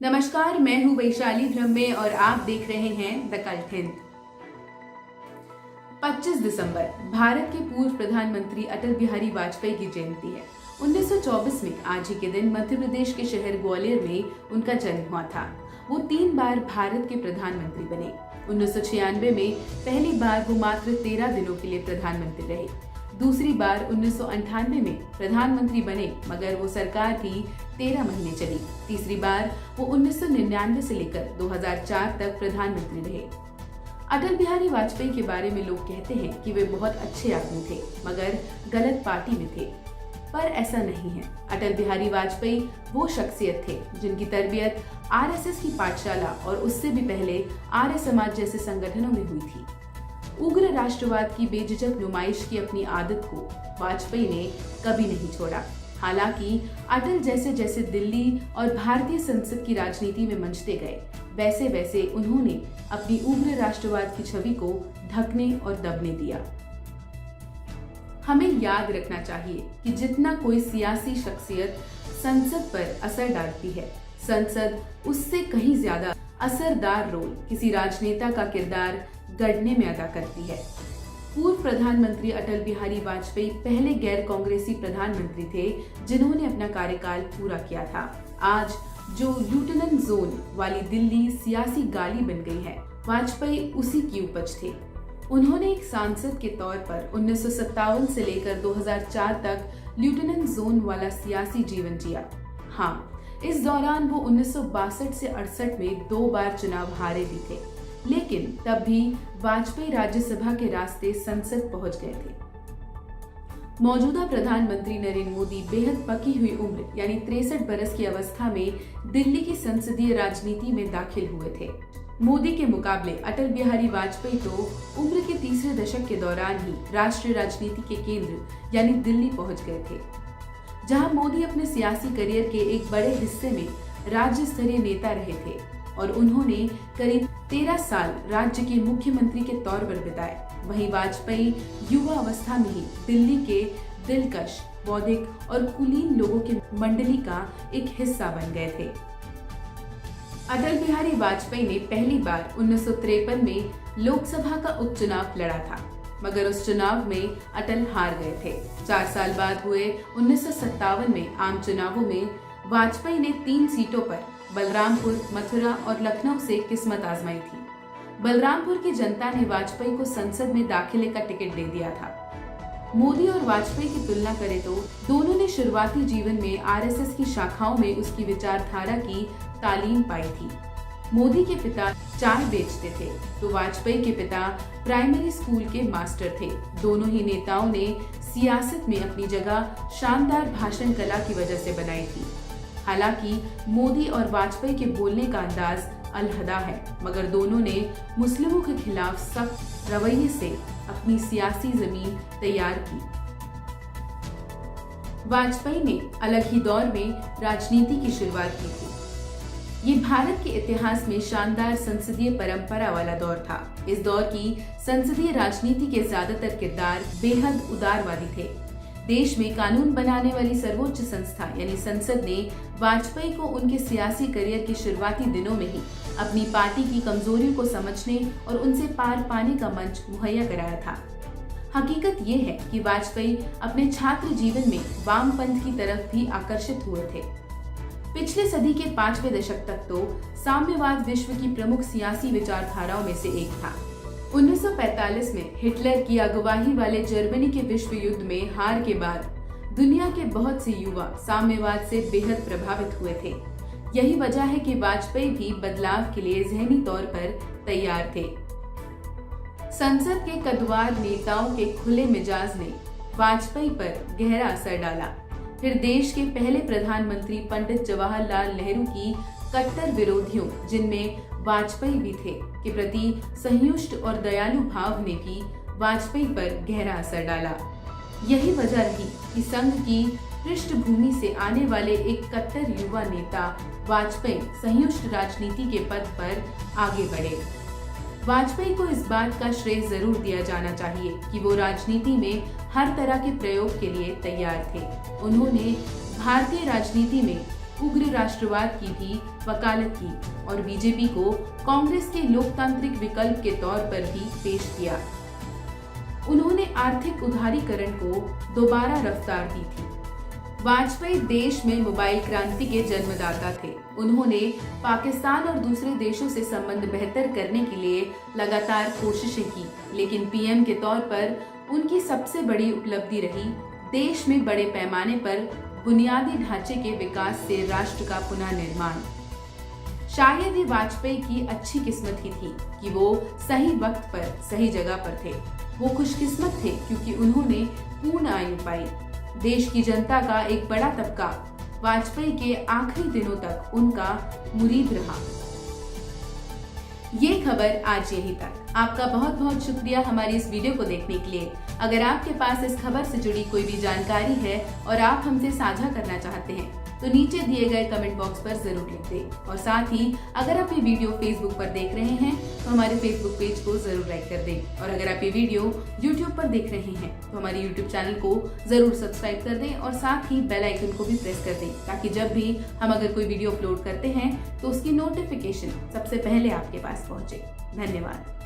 नमस्कार, मैं हूं वैशाली ब्रह्मे और आप देख रहे हैं द कल्ट हिंद। 25 दिसंबर भारत के पूर्व प्रधानमंत्री अटल बिहारी वाजपेयी की जयंती है। 1924 में आज ही के दिन मध्य प्रदेश के शहर ग्वालियर में उनका जन्म हुआ था। वो 3 बार भारत के प्रधानमंत्री बने। 1996 में पहली बार वो मात्र 13 दिनों के लिए प्रधानमंत्री रहे। दूसरी बार 1998 में प्रधानमंत्री बने, मगर वो सरकार की 13 महीने चली। तीसरी बार वो 1999 से लेकर 2004 तक प्रधानमंत्री रहे। अटल बिहारी वाजपेयी के बारे में लोग कहते हैं कि वे बहुत अच्छे आदमी थे, मगर गलत पार्टी में थे। पर ऐसा नहीं है। अटल बिहारी वाजपेयी वो शख्सियत थे जिनकी तरबियत आरएसएस की पाठशाला और उससे भी पहले आर्य समाज जैसे संगठनों में हुई थी। उग्र राष्ट्रवाद की बेझिझक नुमाइश की अपनी आदत को वाजपेयी ने कभी नहीं छोड़ा। हालांकि अटल जैसे जैसे दिल्ली और भारतीय संसद की राजनीति में मंचते गए, वैसे वैसे उन्होंने अपनी उग्र राष्ट्रवाद की छवि को ढकने और दबने दिया। हमें याद रखना चाहिए कि जितना कोई सियासी शख्सियत संसद पर असर डालती है, संसद उससे कहीं ज्यादा असरदार रोल किसी राजनेता का किरदार गढ़ने में अदा करती है। पूर्व प्रधानमंत्री अटल बिहारी वाजपेयी पहले गैर कांग्रेसी प्रधानमंत्री थे जिन्होंने अपना कार्यकाल पूरा किया था। आज जो ल्यूटेनेंट जोन वाली दिल्ली सियासी गाली बन गई है, वाजपेयी उसी की उपज थे। उन्होंने एक सांसद के तौर पर 1957 से लेकर 2004 तक ल्यूटेनेंट जोन वाला सियासी जीवन जिया। हाँ, इस दौरान वो 1962 से 68 में 2 बार चुनाव हारे भी थे, लेकिन तब भी वाजपेयी राज्यसभा के रास्ते संसद पहुंच गए थे। मौजूदा प्रधानमंत्री नरेंद्र मोदी बेहद पकी हुई उम्र यानी 63 बरस की अवस्था में दिल्ली की संसदीय राजनीति में दाखिल हुए थे। मोदी के मुकाबले अटल बिहारी वाजपेयी तो उम्र के तीसरे दशक के दौरान ही राष्ट्रीय राजनीति के केंद्र यानी दिल्ली पहुंच गए थे, जहां मोदी अपने सियासी करियर के एक बड़े हिस्से में राज्य स्तरीय नेता रहे थे और उन्होंने करीब 13 साल राज्य के मुख्यमंत्री के तौर पर बिताए। वहीं वाजपेयी युवा अवस्था में ही दिल्ली के दिलकश, बौद्धिक और कुलीन लोगों के मंडली का एक हिस्सा बन गए थे। अटल बिहारी वाजपेयी ने पहली बार 1953 में लोकसभा का उपचुनाव लड़ा था, मगर उस चुनाव में अटल हार गए थे। 4 साल बाद हुए 1957 में आम चुनावों में वाजपेयी ने 3 सीटों पर बलरामपुर, मथुरा और लखनऊ से किस्मत आजमाई थी। बलरामपुर की जनता ने वाजपेयी को संसद में दाखिले का टिकट दे दिया था। मोदी और वाजपेयी की तुलना करें तो दोनों ने शुरुआती जीवन में आरएसएस की शाखाओं में उसकी विचारधारा की तालीम पाई थी। मोदी के पिता चाय बेचते थे तो वाजपेयी के पिता प्राइमरी स्कूल के मास्टर थे। दोनों ही नेताओं ने सियासत में अपनी जगह शानदार भाषण कला की वजह से बनाई थी। हालांकि मोदी और वाजपेयी के बोलने का अंदाज अलहदा है, मगर दोनों ने मुस्लिमों के खिलाफ सख्त रवैये से अपनी सियासी जमीन तैयार की। वाजपेयी ने अलग ही दौर में राजनीति की शुरुआत की थी। ये भारत के इतिहास में शानदार संसदीय परंपरा वाला दौर था। इस दौर की संसदीय राजनीति के ज्यादातर किरदार बेहद उदारवादी थे। देश में कानून बनाने वाली सर्वोच्च संस्था यानी संसद ने वाजपेयी को उनके सियासी करियर के शुरुआती दिनों में ही अपनी पार्टी की कमजोरियों को समझने और उनसे पार पाने का मंच मुहैया कराया था। हकीकत ये है कि वाजपेयी अपने छात्र जीवन में वामपंथ की तरफ भी आकर्षित हुए थे। पिछले सदी के 5वें दशक तक तो साम्यवाद विश्व की प्रमुख सियासी विचारधाराओं में से एक था। 1945 में हिटलर की अगुवाई वाले जर्मनी के विश्व युद्ध में हार के बाद दुनिया के बहुत से युवा साम्यवाद से बेहद प्रभावित हुए थे। यही वजह है कि वाजपेयी भी बदलाव के लिए ज़हनी तौर पर तैयार थे। संसद के कद्दावर नेताओं के खुले मिजाज ने वाजपेयी पर गहरा असर डाला। फिर देश के पहले प्रधानमंत्री पंडित जवाहरलाल नेहरू की कट्टर विरोधियों, जिनमें वाजपेयी भी थे, के प्रति संयुष्ट और दयालु भाव ने भी वाजपेयी पर गहरा असर डाला। यही वजह रही कि संघ की पृष्ठभूमि से आने वाले एक कट्टर युवा नेता वाजपेयी संयुष्ट राजनीति के पद पर आगे बढ़े। वाजपेयी को इस बात का श्रेय जरूर दिया जाना चाहिए कि वो राजनीति में हर तरह के प्रयोग के लिए तैयार थे। उन्होंने भारतीय राजनीति में उग्र राष्ट्रवाद की भी वकालत की और बीजेपी को कांग्रेस के लोकतांत्रिक विकल्प के तौर पर भी पेश किया। उन्होंने आर्थिक उदारीकरण को दोबारा रफ्तार दी थी। वाजपेयी देश में मोबाइल क्रांति के जन्मदाता थे। उन्होंने पाकिस्तान और दूसरे देशों से संबंध बेहतर करने के लिए लगातार कोशिशें की, लेकिन पीएम के तौर पर उनकी सबसे बड़ी उपलब्धि रही देश में बड़े पैमाने पर बुनियादी ढांचे के विकास से राष्ट्र का पुनः निर्माण। शायद ये वाजपेयी की अच्छी किस्मत ही थी कि वो सही वक्त पर सही जगह पर थे। वो खुशकिस्मत थे क्योंकि उन्होंने पूर्ण आयु पाई। देश की जनता का एक बड़ा तबका वाजपेयी के आखिरी दिनों तक उनका मुरीद रहा। ये खबर आज यहीं तक। आपका बहुत बहुत शुक्रिया हमारी इस वीडियो को देखने के लिए। अगर आपके पास इस खबर से जुड़ी कोई भी जानकारी है और आप हमसे साझा करना चाहते हैं तो नीचे दिए गए कमेंट बॉक्स पर जरूर लिख दें। और साथ ही अगर आप ये वीडियो फेसबुक पर देख रहे हैं तो हमारे फेसबुक पेज को जरूर लाइक कर दें। और अगर आप ये वीडियो यूट्यूब पर देख रहे हैं तो हमारे यूट्यूब चैनल को जरूर सब्सक्राइब कर दें और साथ ही बेल आइकन को भी प्रेस कर दें, ताकि जब भी हम अगर कोई वीडियो अपलोड करते हैं तो उसकी नोटिफिकेशन सबसे पहले आपके पास पहुंचे। धन्यवाद।